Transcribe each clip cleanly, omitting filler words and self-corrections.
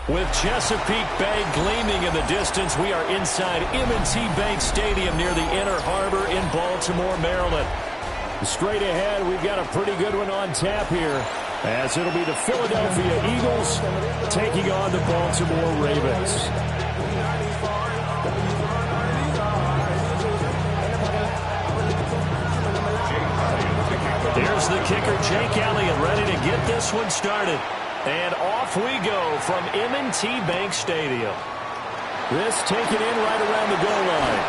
With Chesapeake Bay gleaming in the distance, we are inside M&T Bank Stadium near the Inner Harbor in Baltimore, Maryland. Straight ahead, we've got a pretty good one on tap here, as it'll be the Philadelphia Eagles taking on the Baltimore Ravens. Here's the kicker, Jake Elliott, ready to get this one started. And off we go from M&T Bank Stadium. This taken in right around the goal line.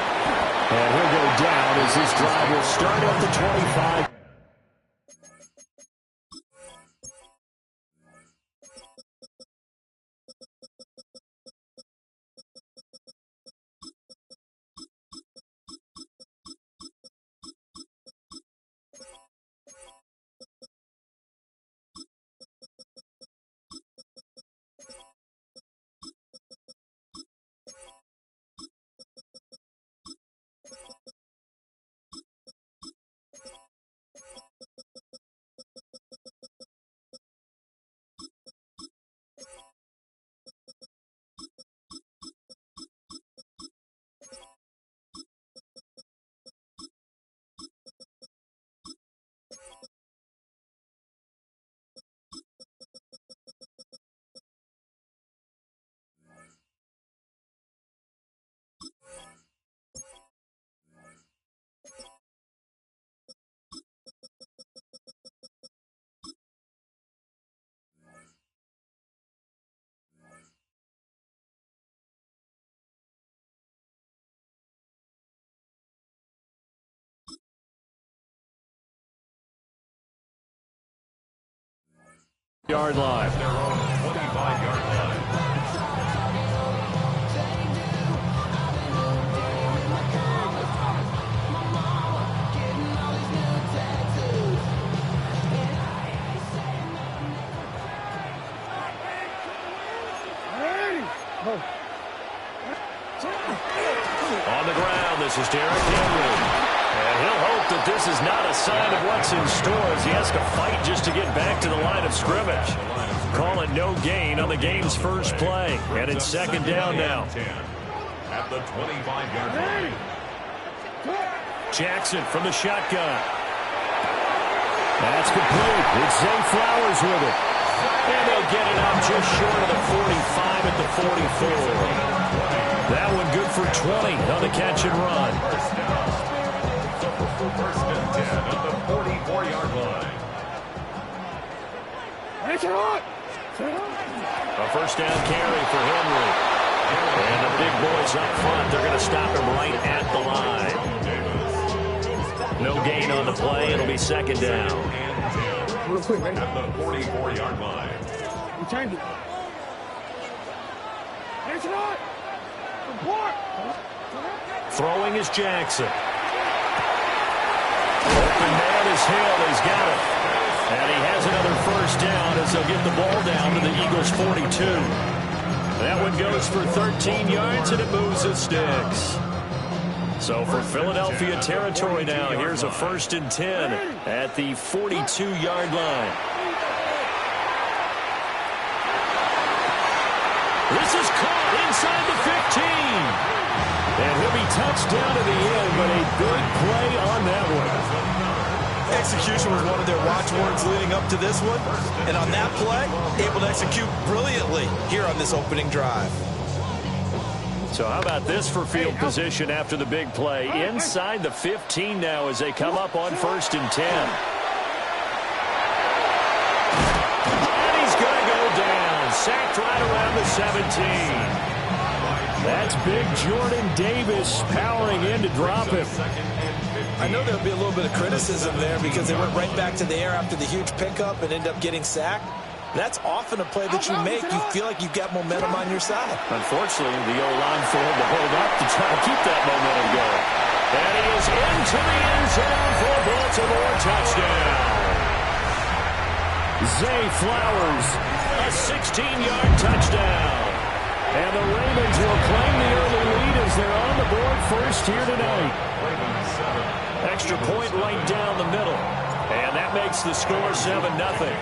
And he'll go down as this drive will start at the 25. Yard line. Their own 25-yard line. On the ground, this is Derrick Henry. And he'll hope that this is not a sign of what's in store as he has to fight just to get back to the line of scrimmage. Call it no gain on the game's first play. And it's second down now. At the 25-yard line. Jackson from the shotgun. That's complete. It's Zay Flowers with it. And they'll get it out just short of the 45 at the 44. That one good for 20 on the catch and run. First and 10 at the 44-yard line. A first down carry for Henry. And the big boys up front, they're going to stop him right at the line. No gain on the play. It'll be second down. Real quick, right? At the 44-yard line. You timed it. Throwing is Jackson. Open man is Hill. He's got it. And he has another first down as they'll get the ball down to the Eagles' 42. That one goes for 13 yards, and it moves the sticks. So for Philadelphia territory now, here's a first and 10 at the 42-yard line. This is caught inside the 15. And he'll be touched down to the end, but a big play on that one. Execution was one of their watchwords leading up to this one. And on that play, able to execute brilliantly here on this opening drive. So how about this for field position after the big play? Inside the 15 now as they come up on first and 10. And he's going to go down. Sacked right around the 17. That's big Jordan Davis powering in to drop him. I know there'll be a little bit of criticism there because they went right back to the air after the huge pickup and end up getting sacked. That's often a play that you make. You feel like you've got momentum on your side. Unfortunately, the O-line failed to hold up to try to keep that momentum going. And he is into the end zone for a Baltimore touchdown. Zay Flowers, a 16-yard touchdown. And the Ravens will claim the early lead as they're on the board first here tonight. Extra point right down the middle. And that makes the score 7-0.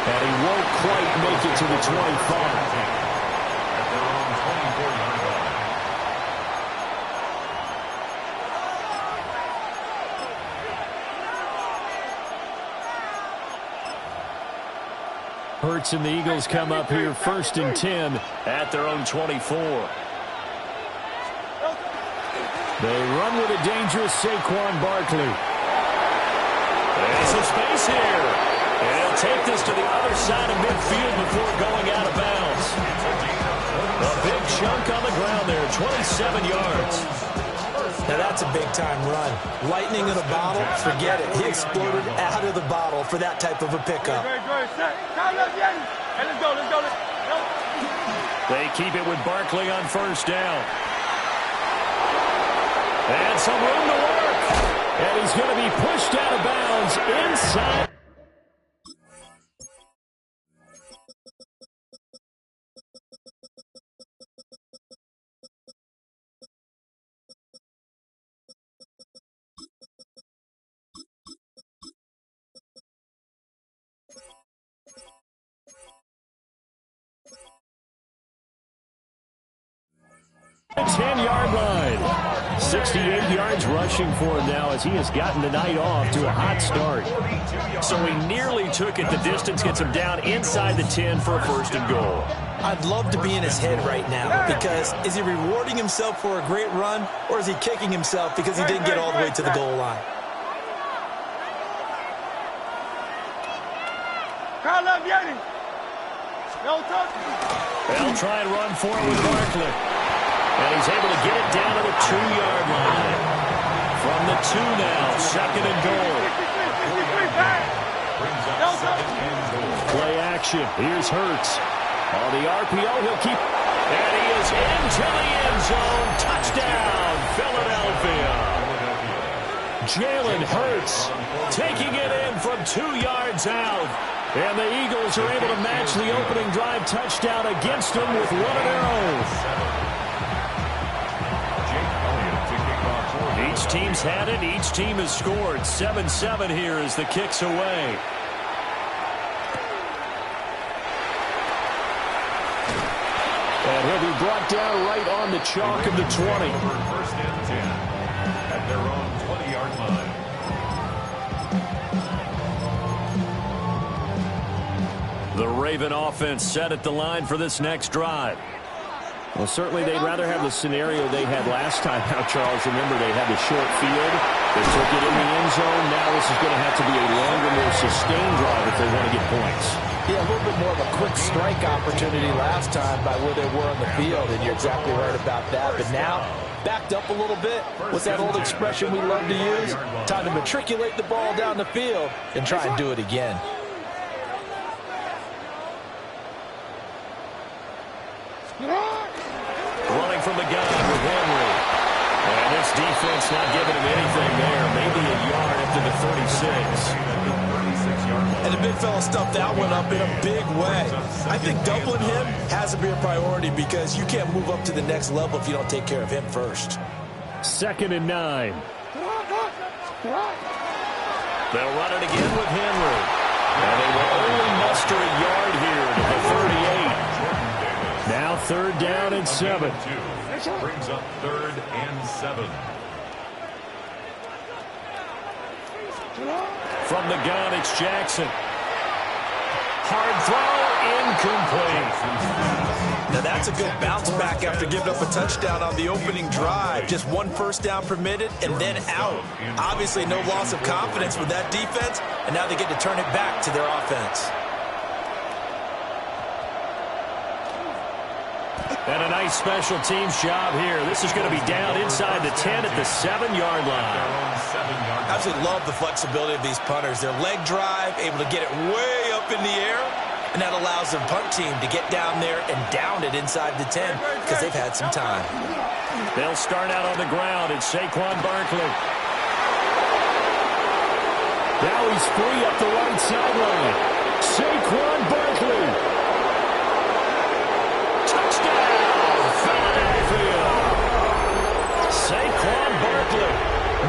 And he won't quite make it to the 25. Hurts and the Eagles come up here first and 10 at their own 24. They run with a dangerous Saquon Barkley. There's some space here. And he'll take this to the other side of midfield before going out of bounds. A big chunk on the ground there, 27 yards. Now that's a big-time run. Lightning in a bottle, forget it. He exploded out of the bottle for that type of a pickup. They keep it with Barkley on first down. And some room to work. And he's going to be pushed out of bounds inside. The 10-yard line. 68 yards rushing for him now as he has gotten the night off to a hot start. So he nearly took it the distance, gets him down inside the 10 for a first and goal. I'd love to be in his head right now because is he rewarding himself for a great run or is he kicking himself because he didn't get all the way to the goal line? They'll try and run forward with Barkley. And he's able to get it down to the 2-yard line. From the 2 now, second and goal. Play action. Here's Hurts. On the RPO, he'll keep. And he is into the end zone. Touchdown, Philadelphia. Jalen Hurts taking it in from 2 yards out. And the Eagles are able to match the opening drive touchdown against them with one of their own. Each team's had it. Each team has scored. 7-7 here as the kick's away. And he'll be brought down right on the chalk of the 20. First and 10 at their own 20-yard line. The Raven offense set at the line for this next drive. Well, certainly they'd rather have the scenario they had last time. Now, Charles, remember they had the short field. They took it in the end zone. Now this is going to have to be a longer, more sustained drive if they want to get points. Yeah, a little bit more of a quick strike opportunity last time by where they were on the field, and you're exactly right about that. But now, backed up a little bit. What's that old expression we love to use? Time to matriculate the ball down the field and try and do it again. Running from the gun with Henry. And this defense not giving him anything there. Maybe a yard up to the 36. And the big fella stuffed that one up in a big way. I think doubling him has to be a priority because you can't move up to the next level if you don't take care of him first. 2nd and 9. They'll run it again with Henry. And they will only muster a yard here to the 38. Now 3rd down and 7. Brings up 3rd and 7. From the gun, it's Jackson. Hard throw, incomplete. Now that's a good bounce back after giving up a touchdown on the opening drive. Just 1 first down permitted and then out. Obviously no loss of confidence with that defense, and now they get to turn it back to their offense. And a nice special teams job here. This is going to be down inside the 10 at the 7-yard line. I absolutely love the flexibility of these punters. Their leg drive, able to get it way up up in the air, and that allows the punt team to get down there and down it inside the 10 because they've had some time. They'll start out on the ground. It's Saquon Barkley. Now he's free up the right sideline. Saquon Barkley. Touchdown, Philadelphia. Saquon Barkley,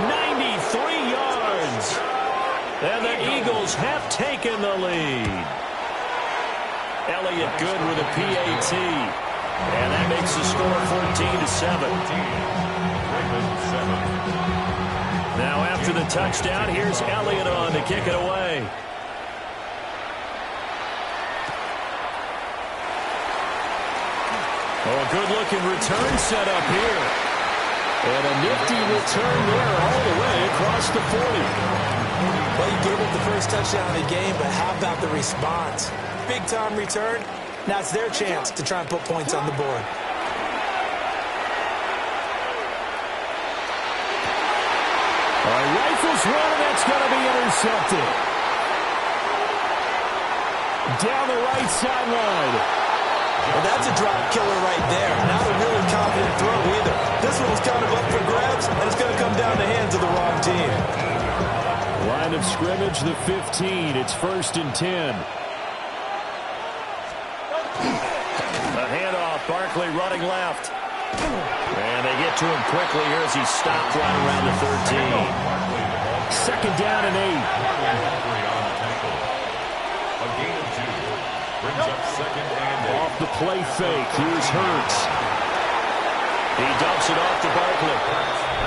93 yards. And the Eagles have taken the lead. Elliott good with a PAT. And that makes the score 14-7. Now after the touchdown, here's Elliott on to kick it away. Oh, a good-looking return set up here. And a nifty return there all the way across the 40. Well, you gave up the first touchdown of the game, but how about the response? Big-time return. Now it's their chance to try and put points on the board. All right, rifles one, and that's going to be intercepted. Down the right sideline. Well, that's a drop killer right there. Not a really confident throw either. This one was kind of up for grabs, and it's going to come down the hands of the wrong team. Line of scrimmage, the 15. It's 1st and 10. A handoff, Barkley running left. And they get to him quickly here as he stopped right around the 13. 2nd down and 8. A gain of 2. Brings up 2nd and 8. Off the play fake, here's Hurts. He dumps it off to Barkley.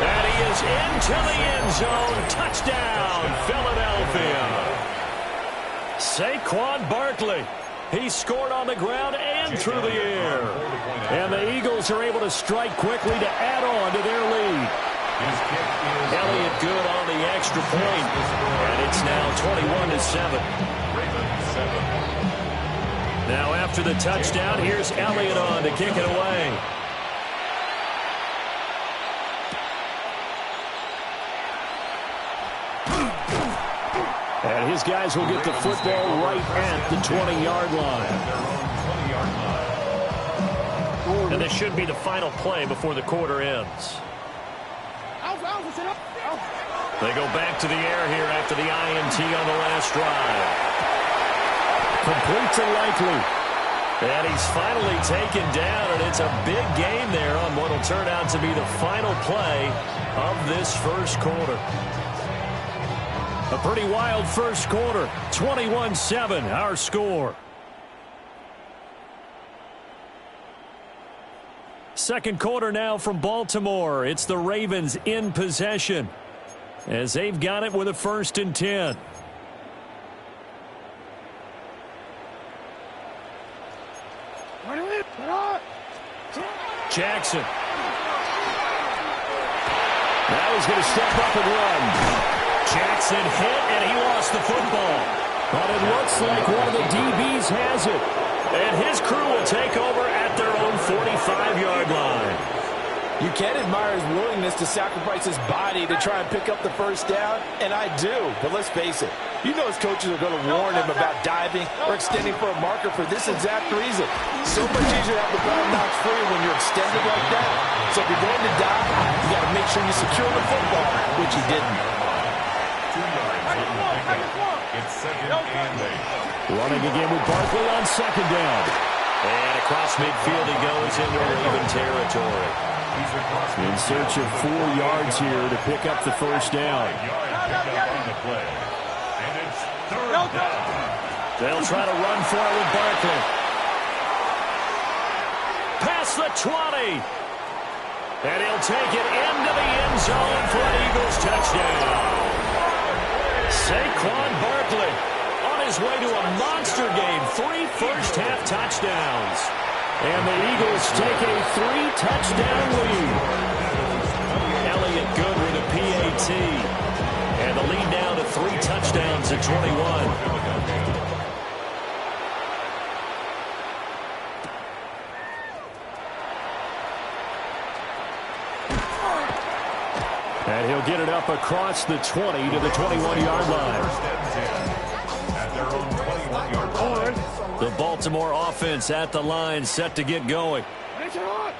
And he is into the end zone. Touchdown, Philadelphia. Saquon Barkley. He scored on the ground and through the air. And the Eagles are able to strike quickly to add on to their lead. Elliott good on the extra point. And it's now 21-7. Now after the touchdown, here's Elliott on to kick it away. And his guys will get the football right at the 20-yard line. And this should be the final play before the quarter ends. They go back to the air here after the INT on the last drive. Complete to Likely. And he's finally taken down, and it's a big game there on what will turn out to be the final play of this first quarter. A pretty wild first quarter. 21-7, our score. Second quarter now from Baltimore. It's the Ravens in possession as they've got it with a 1st and 10. Jackson. Now he's going to step up and run. Jackson hit, and he lost the football. But it looks like one of the DBs has it. And his crew will take over at their own 45-yard line. You can admire his willingness to sacrifice his body to try and pick up the first down, and I do. But let's face it, you know his coaches are going to warn him about diving or extending for a marker for this exact reason. So much easier to have the ball knocked free when you're extended like that. So if you're going to dive, you got to make sure you secure the football, which he didn't. 2 yards in the pickup. It's 2nd and 8. Running again with Barkley on 2nd down. And across midfield he goes into Raven territory. In search of 4 yards here to pick up the first down. They'll try to run for it with Barkley. Past the 20. And he'll take it into the end zone for an Eagles touchdown. Saquon Barkley on his way to a monster game. 3 first-half touchdowns. And the Eagles take a 3-touchdown lead. Elliott good with a PAT. And the lead now to 3 touchdowns at 21. And he'll get it up across the 20 to the 21-yard line. At their own 21-yard The Baltimore offense at the line, set to get going.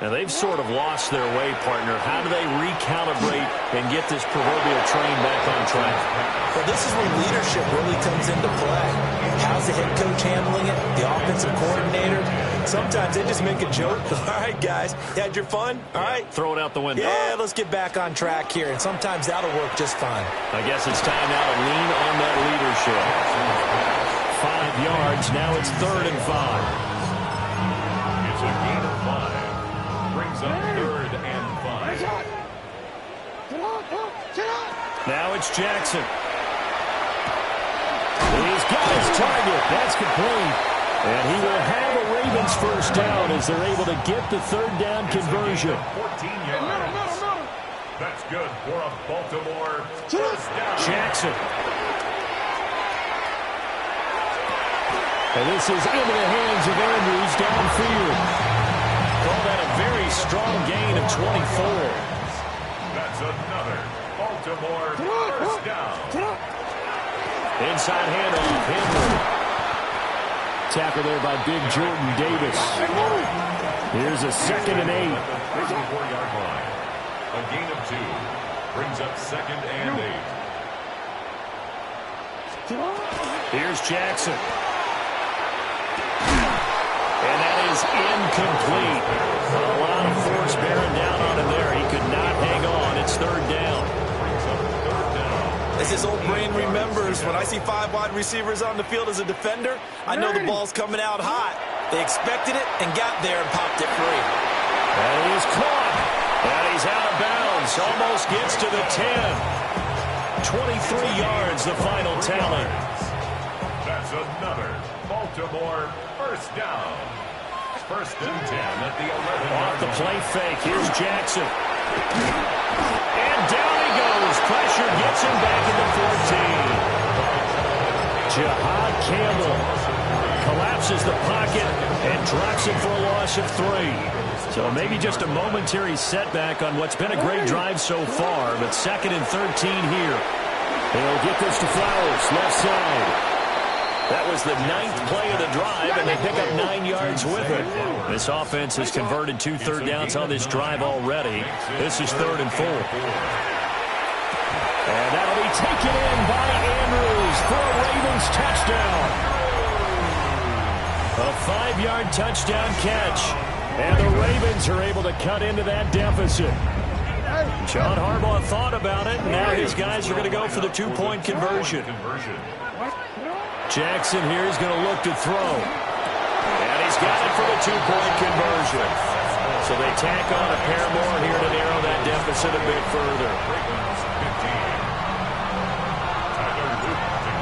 Now, they've sort of lost their way, partner. How do they recalibrate and get this proverbial train back on track? Well, this is where leadership really comes into play. How's the head coach handling it? The offensive coordinator? Sometimes they just make a joke. All right, guys, you had your fun? All right. Throw it out the window. Yeah, let's get back on track here, and sometimes that'll work just fine. I guess it's time now to lean on that leadership. 5 yards. Now it's 3rd and 5. It's a gain of 5. Brings up 3rd and 5. Now it's Jackson. He's got his target. That's complete. And he will have a Ravens first down as they're able to get the 3rd down conversion. 14 yards. That's good for a Baltimore first down. Jackson. And this is into the hands of Andrews downfield. Call that a very strong gain of 24. That's another Baltimore first down. Inside handoff, Henry. Tackle there by big Jordan Davis. Here's a 2nd and 8. 34-yard line. A gain of 2. Brings up 2nd and 8. Here's Jackson. And that is incomplete. A lot of force bearing down on him there. He could not hang on. It's 3rd down. As his old brain remembers, when I see 5 wide receivers on the field as a defender, I know the ball's coming out hot. They expected it and got there and popped it free. And he's caught. And he's out of bounds. Almost gets to the 10. 23 yards, the final tally. That's another Baltimore first down. 1st and 10 at the 11. Off the play fake. Here's Jackson. And down he goes. Pressure gets him back in the 14. Jahad Campbell collapses the pocket and drops it for a loss of 3. So maybe just a momentary setback on what's been a great drive so far, but 2nd and 13 here. They'll get this to Flowers, left side. That was the 9th play of the drive, and they pick up 9 yards with it. This offense has converted 2 third downs on this drive already. This is 3rd and 4. And that'll be taken in by Andrews for a Ravens touchdown. A 5-yard touchdown catch. And the Ravens are able to cut into that deficit. John Harbaugh thought about it. Now his guys are going to go for the 2-point conversion. Jackson here is going to look to throw. And he's got it for the 2-point conversion. So they tack on a pair more here to narrow that deficit a bit further.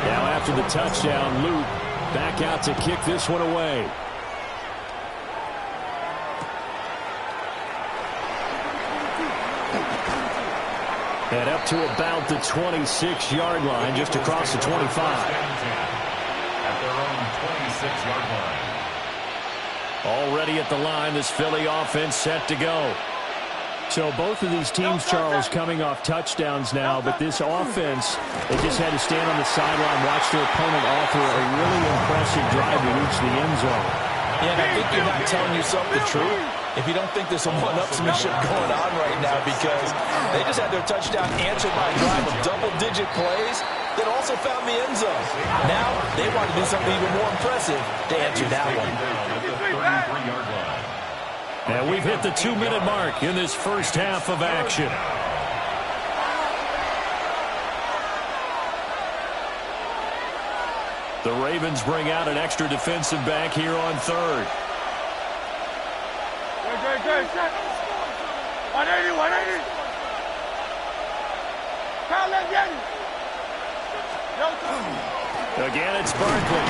Now after the touchdown, Luke back out to kick this one away. And up to about the 26-yard line, just across the 25. At their own 26-yard line. Already at the line, this Philly offense set to go. So both of these teams, Charles, coming off touchdowns now, but this offense, they just had to stand on the sideline, watch their opponent offer a really impressive drive to reach the end zone. Yeah, and I think you're not telling yourself the truth if you don't think there's some one-upsmanship going on right now, because they just had their touchdown answered by a drive of double-digit plays that also found the end zone. Now they want to do something even more impressive to answer that one. And we've hit the 2-minute mark in this first half of action. The Ravens bring out an extra defensive back here on 3rd. 180. Again, it's Barkley.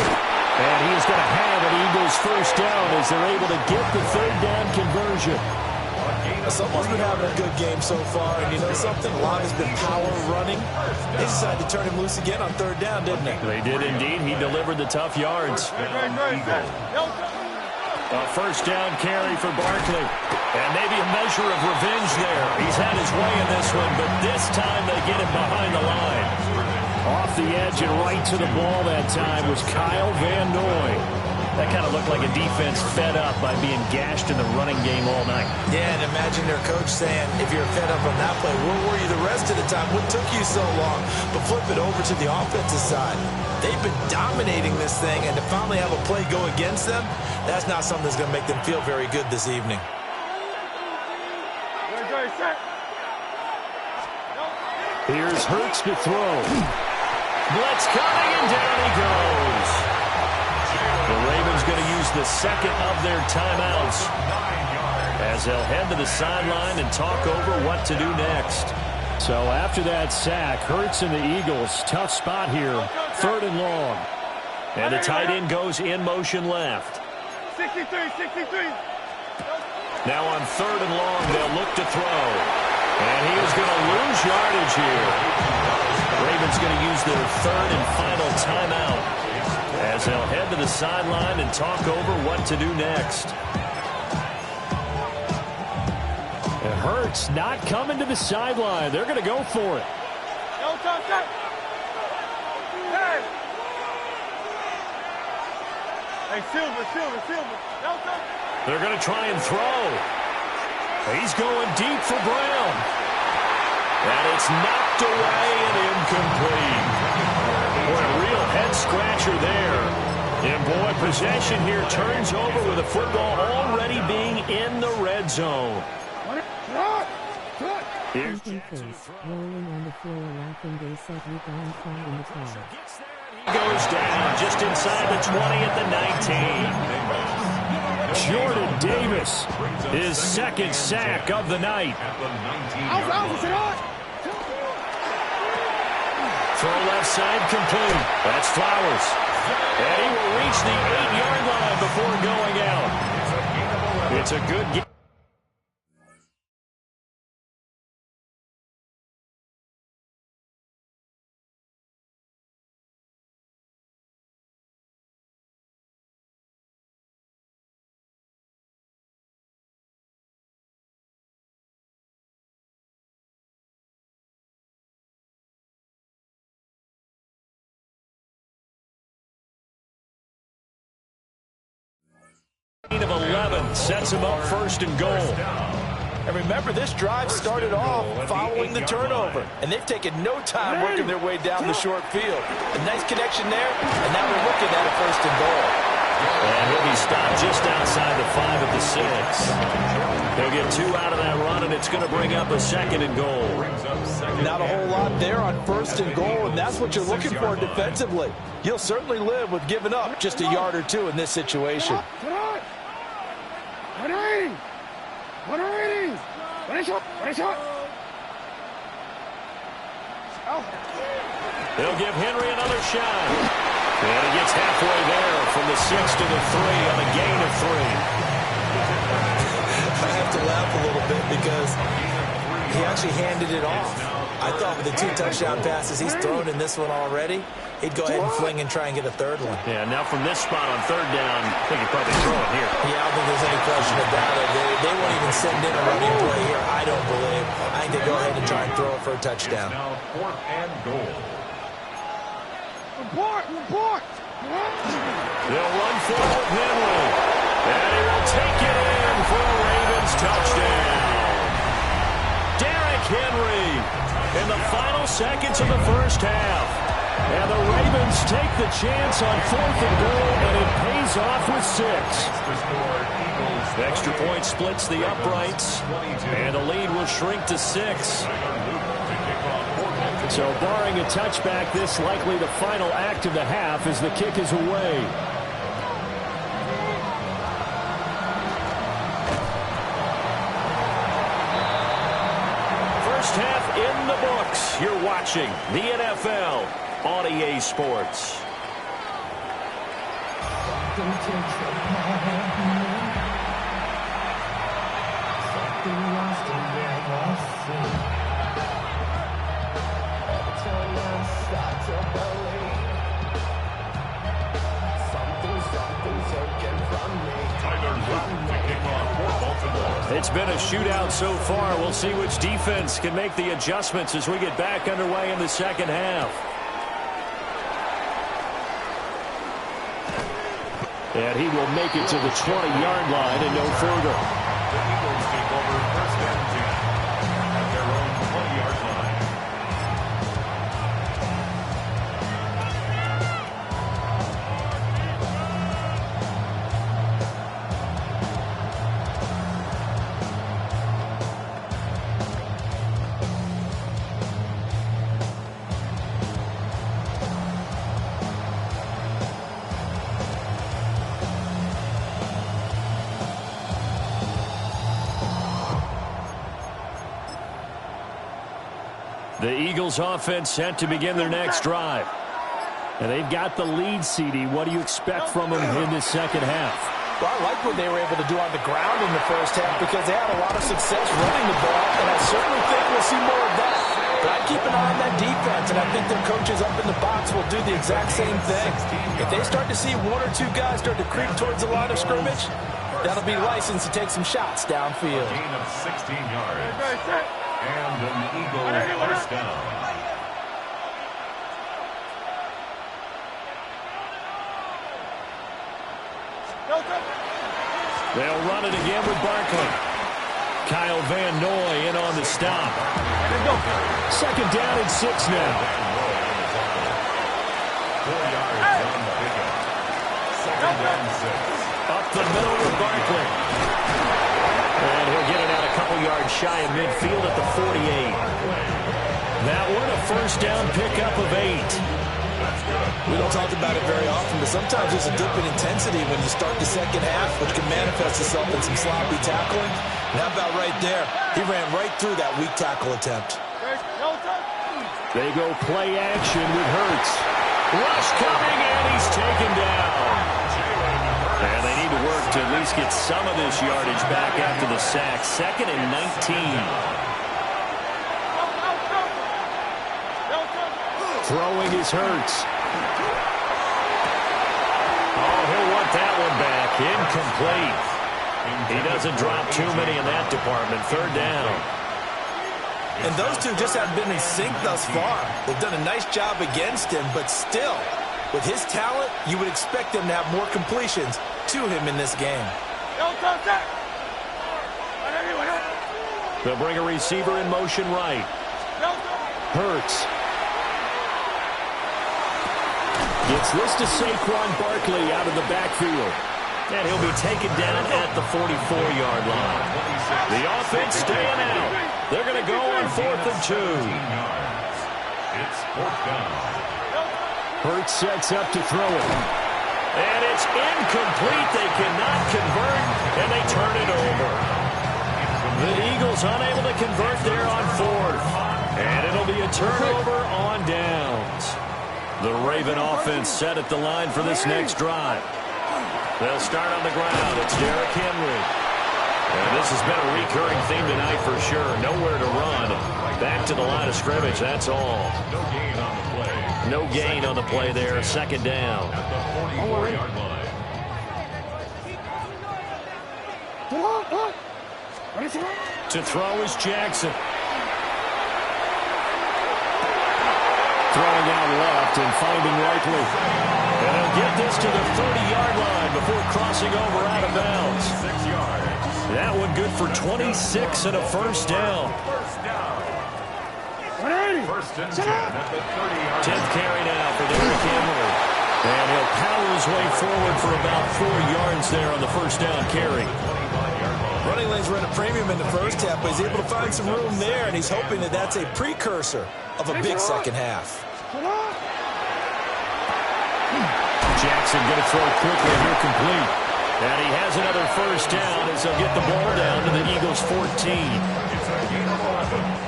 And he is going to have an Eagles first down as they're able to get the 3rd down conversion. Someone's been having a good game so far, and you know something? A lot has been power running. They decided to turn him loose again on 3rd down, didn't they? They did indeed. He delivered the tough yards. A first down carry for Barkley. And maybe a measure of revenge there. He's had his way in this one, but this time they get him behind the line. Off the edge and right to the ball that time was Kyle Van Noy. That kind of looked like a defense fed up by being gashed in the running game all night. Yeah, and imagine their coach saying, if you're fed up on that play, where were you the rest of the time? What took you so long? But flip it over to the offensive side. They've been dominating this thing, and to finally have a play go against them, that's not something that's going to make them feel very good this evening. Here's Hurts to throw. Blitz coming, and down he goes. The Ravens going to use the second of their timeouts as they'll head to the sideline and talk over what to do next. So after that sack, Hurts and the Eagles, tough spot here, 3rd and long. And the tight end goes in motion left. 63. Now on 3rd and long, they'll look to throw. And he is going to lose yardage here. Ravens going to use their 3rd and final timeout as they'll head to the sideline and talk over what to do next. And Hurts not coming to the sideline. They're going to go for it. Hey, Silver. They're going to try and throw. He's going deep for Brown. And it's knocked away and incomplete. Boy, a real head-scratcher there. And, boy, possession here turns over with the football already being in the red zone. Here's rolling on the floor, laughing. They said you gone far in the car. He goes down just inside the 20 at the 19. Jordan Davis, his 2nd sack of the night. Throw left side complete. That's Flowers. And he will reach the 8-yard line before going out. It's a good game. Of 11 sets him up 1st and goal. And remember, this drive started off following the turnover, and they've taken no time working their way down the short field. A nice connection there, and now we're looking at a 1st and goal. And he'll be stopped just outside the 5 at the 6. They'll get 2 out of that run, and it's going to bring up a 2nd and goal. Not a whole lot there on 1st and goal, and that's what you're looking for defensively. You'll certainly live with giving up just a yard or 2 in this situation. They'll give Henry another shot. And he gets halfway there from the 6 to the 3 on a gain of 3. I have to laugh a little bit because he actually handed it off. I thought with the 2 touchdown passes he's thrown in this one already, he'd go ahead and fling and try and get a 3rd one. Yeah, now from this spot on 3rd down, I think he'd probably throw it here. Yeah, I don't think there's any question about it. They won't even send in a running play here, I don't believe. I think they go ahead and try and throw it for a touchdown. Now 4th and goal. Report! They'll run for it with Henry. And he will take it in for a Ravens touchdown. Derrick Henry in the final seconds of the 1st half. And the Ravens take the chance on 4th and goal, and it pays off with 6. The extra point splits the uprights, and the lead will shrink to 6. So barring a touchback, this likely the final act of the half as the kick is away. First half in the books. You're watching the NFL on EA Sports. It's been a shootout so far. We'll see which defense can make the adjustments as we get back underway in the 2nd half. And he will make it to the 20-yard line and no further. The Eagles take over first and 10 at their own 20-yard line. The Eagles offense set to begin their next drive. And they've got the lead, CD. What do you expect from them in this second half? Well, I like what they were able to do on the ground in the first half because they had a lot of success running the ball, and I certainly think we'll see more of that. But I keep an eye on that defense, and I think their coaches up in the box will do the exact same thing. If they start to see one or two guys start to creep towards the line of scrimmage, that'll be license to take some shots downfield. Gain of 16 yards. And an Eagle first down. They'll run it again with Barkley. Kyle Van Noy in on the stop. Second down and 6 now. 4 yards on the pickup. Second down 6. Up the middle with Barkley. And he'll get it out a couple yards shy of midfield at the 48. That one a first down pickup of 8. We don't talk about it very often, but sometimes there's a dip in intensity when you start the second half, which can manifest itself in some sloppy tackling. And how about right there? He ran right through that weak tackle attempt. They go play action with Hurts. Rush coming, and he's taken down. And they need to work to at least get some of this yardage back after the sack. Second and 19. Throwing is Hurts. Oh, he'll want that one back. Incomplete. He doesn't drop too many in that department. Third down. And those two just haven't been in sync thus far. They've done a nice job against him, but still, with his talent, you would expect him to have more completions to him in this game. They'll bring a receiver in motion right. Hurts. Gets this to Saquon Barkley out of the backfield. And he'll be taken down at the 44-yard line. The offense staying out. They're going to go on 4th and 2. It's 4th down. Hurts sets up to throw it. And it's incomplete. They cannot convert, and they turn it over. The Eagles unable to convert there on 4th. And it'll be a turnover on downs. The Raven offense set at the line for this next drive. They'll start on the ground. It's Derrick Henry. And this has been a recurring theme tonight for sure. Nowhere to run. Back to the line of scrimmage, that's all. No gain on the play. No gain on the play there. Second down. At the 44-yard line. To throw is Jackson. Throwing out left and finding Likely. And he'll get this to the 30-yard line before crossing over out of bounds. 6 yards. That one good for 26 and a first down. First down. First and 10 at the 30-yard line. 10th carry now for Derrick Henry. And he'll power his way forward for about 4 yards there on the first down carry. Running lanes run a premium in the first half, but he's able to find some room there, and he's hoping that that's a precursor of a big second half. Jackson going to throw quickly, and he'll complete. And he has another first down as they'll get the ball down to the Eagles' 14.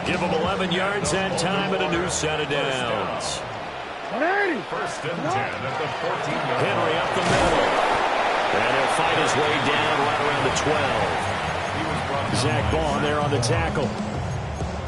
Give them 11 yards that time and a new set of downs. First and 10 at the 14-yard line. Henry up the middle. And he'll fight his way down right around the 12. Zach Bond there on the tackle.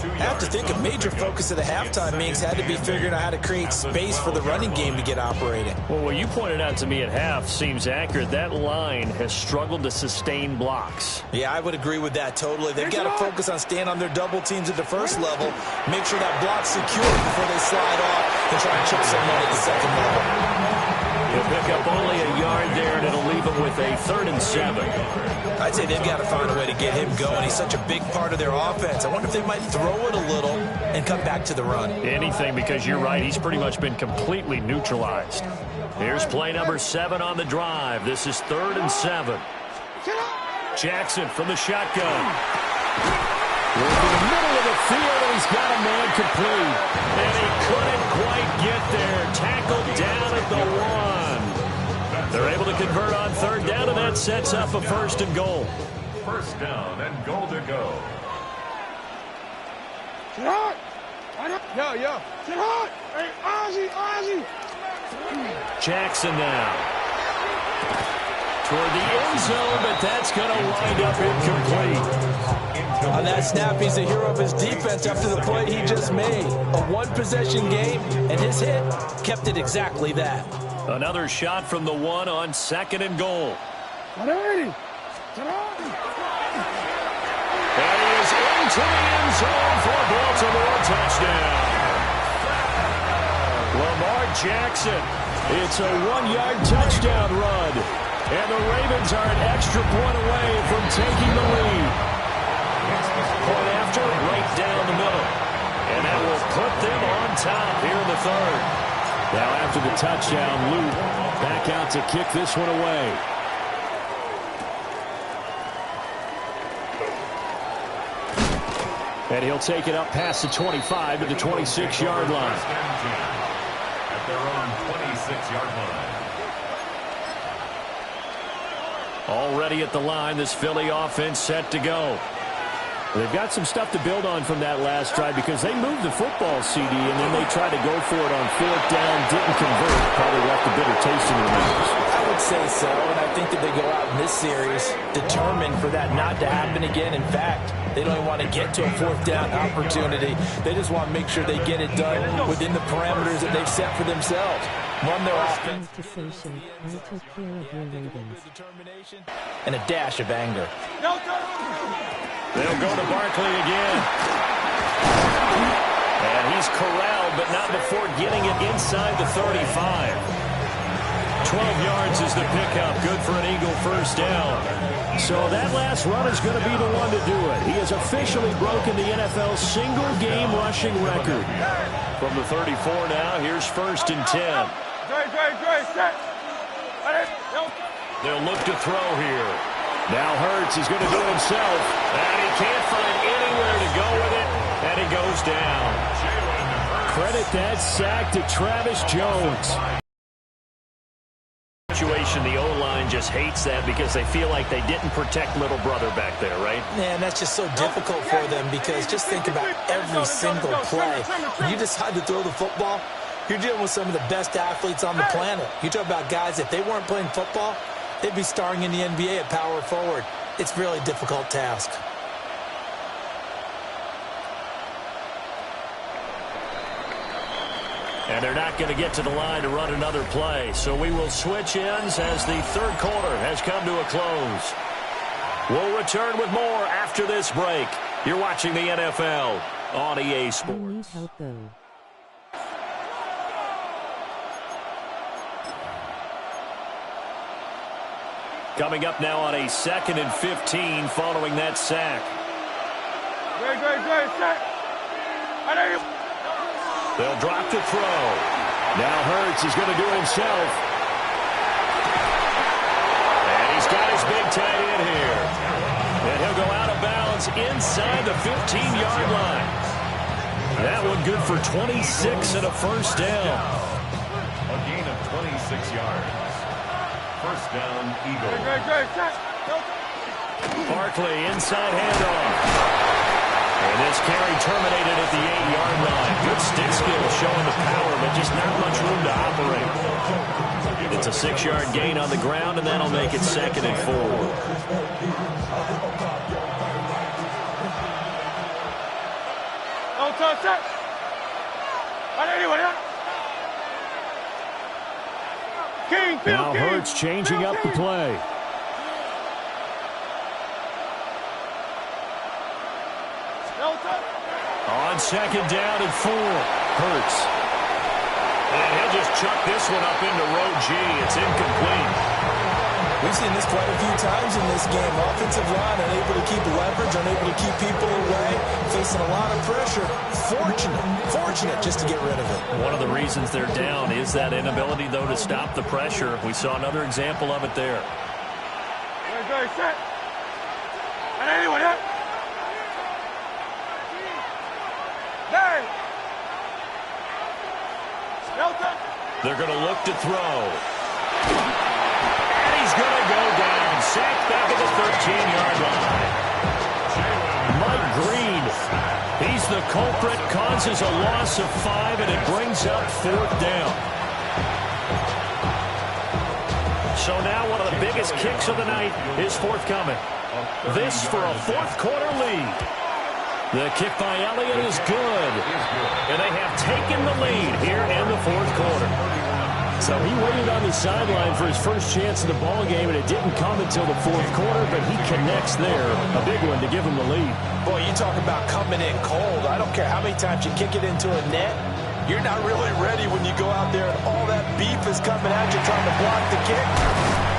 I have to think a major focus of the halftime meetings had to be figuring out how to create space for the running game to get operating. Well, what you pointed out to me at half seems accurate. That line has struggled to sustain blocks. Yeah, I would agree with that totally. They've got to focus on staying on their double teams at the first level, make sure that block's secure before they slide off and try and chip someone at the second level. He'll pick up only a yard there, and it'll leave him with a 3rd and 7. I'd say they've got to find a way to get him going. He's such a big part of their offense. I wonder if they might throw it a little and come back to the run. Anything, because you're right. He's pretty much been completely neutralized. Here's play number 7 on the drive. This is 3rd and 7. Jackson from the shotgun. Working the middle of the field, and he's got a man complete. And he couldn't quite get there. Tackled down at the 1. They're able to convert on 3rd down, and that sets up a 1st and goal. 1st down and goal to go. Yo. Sit hard. Hey, Ozzy. Jackson now. Toward the end zone, but that's going to wind up incomplete. On that snap, he's a hero of his defense after the play he just made. A one-possession game, and his hit kept it exactly that. Another shot from the 1 on 2nd and goal. And he is into the end zone for a Baltimore touchdown. Lamar Jackson. It's a 1-yard touchdown run. And the Ravens are an extra point away from taking the lead. Point after, right down the middle. And that will put them on top here in the 3rd. Now after the touchdown, Luke back out to kick this one away. And he'll take it up past the 25 to the 26-yard line. At their own 26-yard line. Already at the line, this Philly offense set to go. They've got some stuff to build on from that last drive because they moved the football, CD, and then they tried to go for it on 4th down, didn't convert, probably left a bitter taste in their mouths. I would say so, and I think that they go out in this series determined for that not to happen again. In fact, they don't even want to get to a 4th down opportunity. They just want to make sure they get it done within the parameters that they've set for themselves. Run their offense. To say so, I took care of your Ravens. And a dash of anger. They'll go to Barkley again. And he's corralled, but not before getting it inside the 35. 12 yards is the pickup. Good for an Eagle 1st down. So that last run is going to be the one to do it. He has officially broken the NFL single-game rushing record. From the 34 now, here's 1st and 10. They'll look to throw here. Now Hurts is going to do it himself. And he can't find anywhere to go with it. And he goes down. Credit that sack to Travis Jones. The O-line just hates that because they feel like they didn't protect little brother back there, right? Man, that's just so difficult for them because just think about every single play. When you decide to throw the football, you're dealing with some of the best athletes on the planet. You talk about guys, if they weren't playing football, they'd be starring in the NBA at power forward. It's a really difficult task. And they're not going to get to the line to run another play. So we will switch ends as the 3rd quarter has come to a close. We'll return with more after this break. You're watching the NFL on EA Sports. I need help though. Coming up now on a 2nd and 15 following that sack. They'll drop to throw. Now Hurts is going to do it himself. And he's got his big tight end here. And he'll go out of bounds inside the 15-yard line. That one good for 26 and a 1st down. A gain of 26 yards. 1st down, Eagles. Barkley inside handoff. And this carry terminated at the 8-yard line. Good stick skill showing the power, but just not much room to operate. It's a 6-yard gain on the ground, and that'll make it 2nd and 4. Now Hurts changing up the play. On 2nd down and 4. Hurts. And he'll just chuck this one up into row G. It's incomplete. We've seen this quite a few times in this game. Offensive line unable to keep leverage, unable to keep people away, facing a lot of pressure. Fortunate just to get rid of it. One of the reasons they're down is that inability, though, to stop the pressure. We saw another example of it there. Very set. And anyone up? Hey! They're going to look to throw. And he's going to go down. Sacked back at the 13-yard line. Mike Green, he's the culprit, causes a loss of 5, and it brings up 4th down. So now one of the biggest kicks of the night is forthcoming. This for a 4th quarter lead. The kick by Elliott is good. And they have taken the lead here in the 4th quarter. So he waited on the sideline for his first chance in the ball game, and it didn't come until the 4th quarter, but he connects there. A big one to give him the lead. Boy, you talk about coming in cold. I don't care how many times you kick it into a net. You're not really ready when you go out there and all that beef is coming at you trying to block the kick.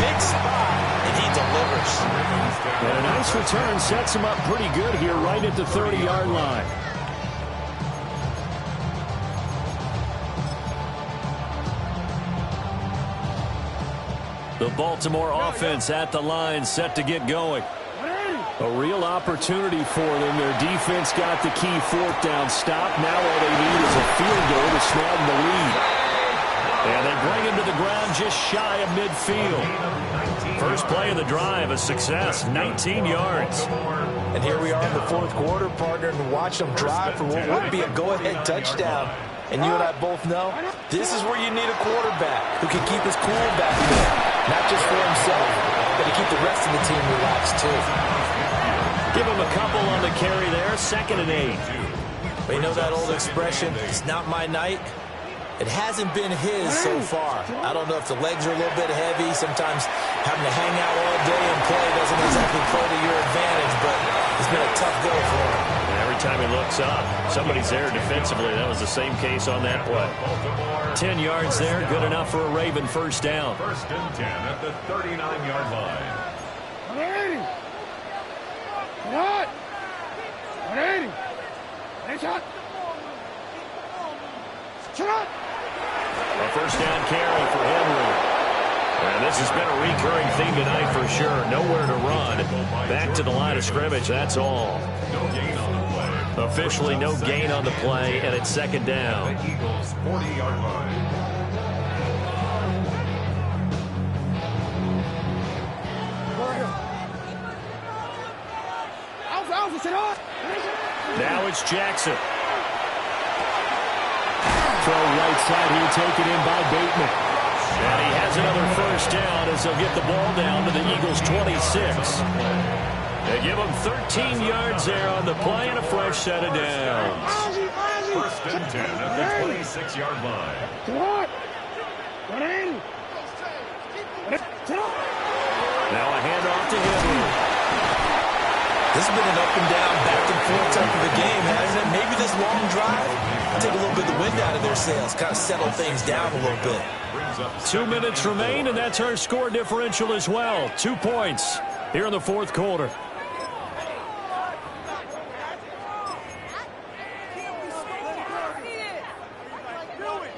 Big spot, and he delivers. And a nice return sets him up pretty good here right at the 30-yard line. The Baltimore offense at the line, set to get going. A real opportunity for them. Their defense got the key 4th down stop. Now all they need is a field goal to snag the lead. And they bring him to the ground just shy of midfield. First play of the drive, a success, 19 yards. And here we are in the 4th quarter, partner, and watch them drive for what would be a go-ahead touchdown. And you and I both know this is where you need a quarterback who can keep his cool back there. Not just for himself, but to keep the rest of the team relaxed, too. Give him a couple on the carry there, 2nd and 8. We know that old expression, it's not my night. It hasn't been his so far. I don't know if the legs are a little bit heavy. Sometimes having to hang out all day and play doesn't exactly play to your advantage, but it's been a tough go for him. And every time he looks up, somebody's there defensively. That was the same case on that play. 10 yards there, good enough for a Raven first down. 1st and 10 at the 39-yard line. 180. What? 180. Hey, shot. Shot. A first down carry for Henry. And this has been a recurring theme tonight for sure. Nowhere to run. Back to the line of scrimmage, that's all. No gain on the play. Officially no gain on the play, and it's 2nd down. The Eagles' 40-yard line. Now it's Jackson. Throw right side here, taken in by Bateman. And he has another first down as they'll get the ball down to the Eagles' 26. They give him 13 yards there on the play and a fresh set of downs. 1st and 10 at the 26-yard line. Now a handoff to Henry. This has been an up and down, back and forth type of a game, hasn't it? Maybe this long drive will take a little bit of the wind out of their sails, kind of settle things down a little bit. 2 minutes remain, and that's our score differential as well. 2 points here in the 4th quarter.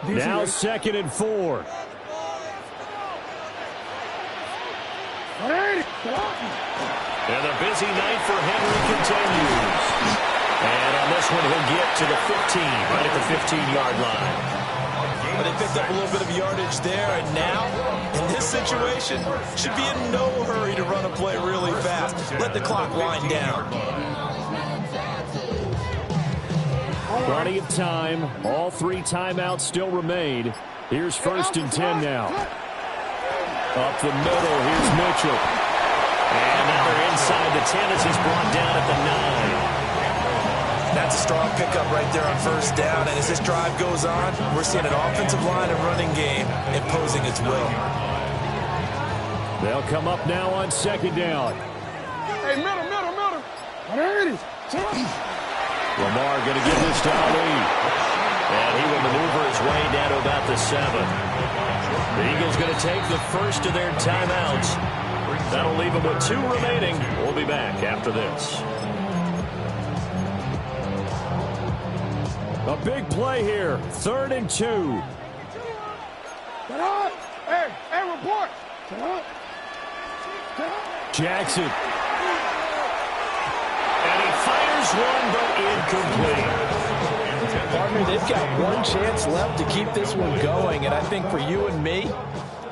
Now 2nd and 4. And the busy night for Henry continues. And on this one, he'll get to the 15, right at the 15-yard line. But they picked up a little bit of yardage there, and now, in this situation, should be in no hurry to run a play really fast. Let the clock wind down. Plenty of time. All 3 timeouts still remain. Here's 1st and 10 now. Up the middle, here's Mitchell. And now they're inside the 10 as he's brought down at the 9. That's a strong pickup right there on 1st down, and as this drive goes on, we're seeing an offensive line and running game imposing its will. They'll come up now on 2nd down. Hey, middle. 180. Lamar going to give this to Ali. And he will maneuver his its way down to about the 7. The Eagles going to take the first of their timeouts. That'll leave them with 2 remaining. We'll be back after this. A big play here. 3rd and 2. Hey, report. Jackson. And he fires one, but incomplete. Partner, they've got one chance left to keep this one going, and I think for you and me,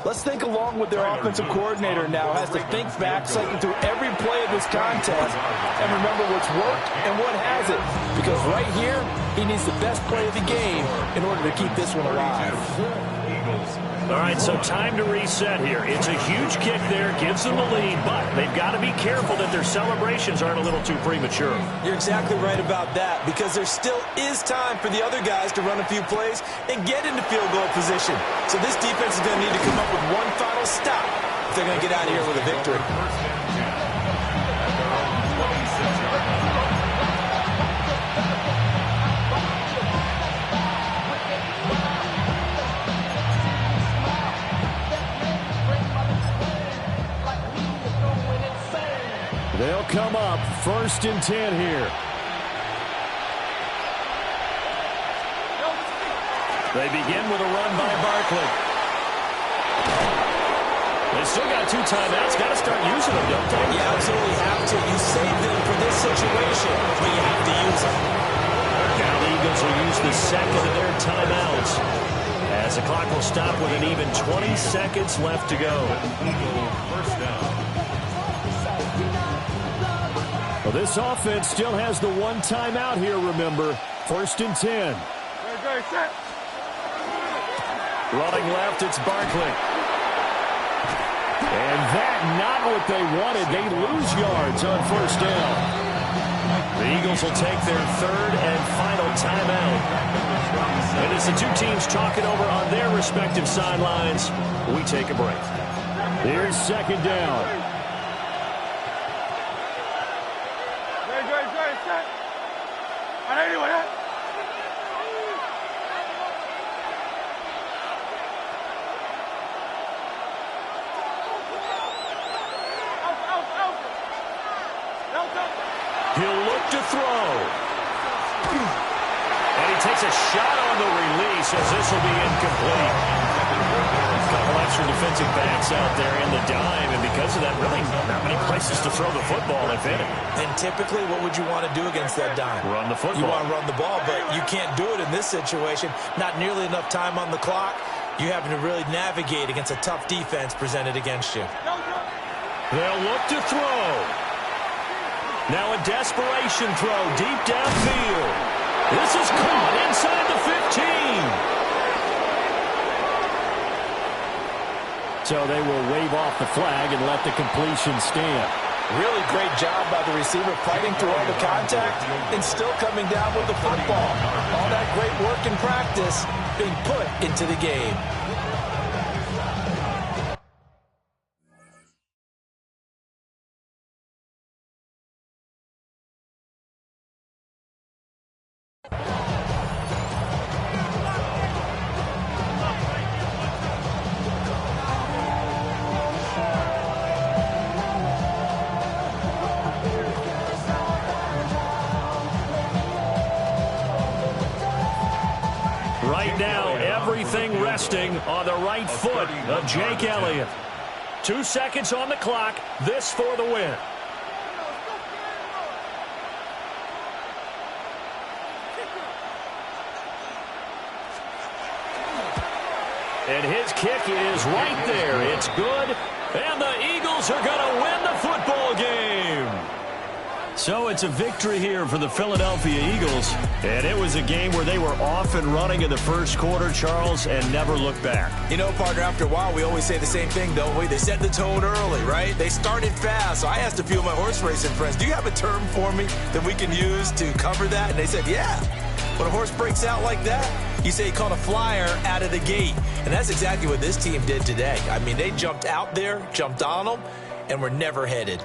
let's think along with their offensive coordinator now. Has to think back, cycle through every play of this contest, and remember what's worked and what hasn't. Because right here, he needs the best play of the game in order to keep this one alive. All right, so time to reset here. It's a huge kick there, gives them the lead, but they've got to be careful that their celebrations aren't a little too premature. You're exactly right about that, because there still is time for the other guys to run a few plays and get into field goal position. So this defense is going to need to come up with one final stop if they're going to get out of here with a victory. They'll come up 1st and 10 here. They begin with a run by Barkley. They still got 2 timeouts. Got to start using them, don't they? You absolutely have to. You save them for this situation, but you have to use them. Now the Eagles will use the 2nd of their timeouts, as the clock will stop with an even 20 seconds left to go. First down. Well, this offense still has the 1 timeout here, remember. 1st and 10. Running left, it's Barkley. And that not what they wanted. They lose yards on 1st down. The Eagles will take their 3rd and final timeout. And as the 2 teams talk it over on their respective sidelines, we take a break. Here's 2nd down. He'll look to throw. And he takes a shot on the release as this will be incomplete. A couple extra defensive backs out there in the dime, and because of that, really not many places to throw the football, if any. And typically, what would you want to do against that dime? Run the football. You want to run the ball, but you can't do it in this situation. Not nearly enough time on the clock. You have to really navigate against a tough defense presented against you. They'll look to throw. Now a desperation throw deep downfield. This is caught inside the 15. So they will wave off the flag and let the completion stand. Really great job by the receiver fighting through all the contact and still coming down with the football. All that great work in practice being put into the game. Right now, everything resting on the right foot of Jake Elliott. 2 seconds on the clock. This for the win. And his kick is right there. It's good. And the Eagles are going to win the football game. So it's a victory here for the Philadelphia Eagles. And it was a game where they were off and running in the first quarter, Charles, and never looked back. You know, partner, after a while, we always say the same thing, don't we? They set the tone early, right? They started fast. So I asked a few of my horse racing friends, do you have a term for me that we can use to cover that? And they said, yeah. When a horse breaks out like that, you say he caught a flyer out of the gate. And that's exactly what this team did today. I mean, they jumped out there, jumped on them, and were never headed.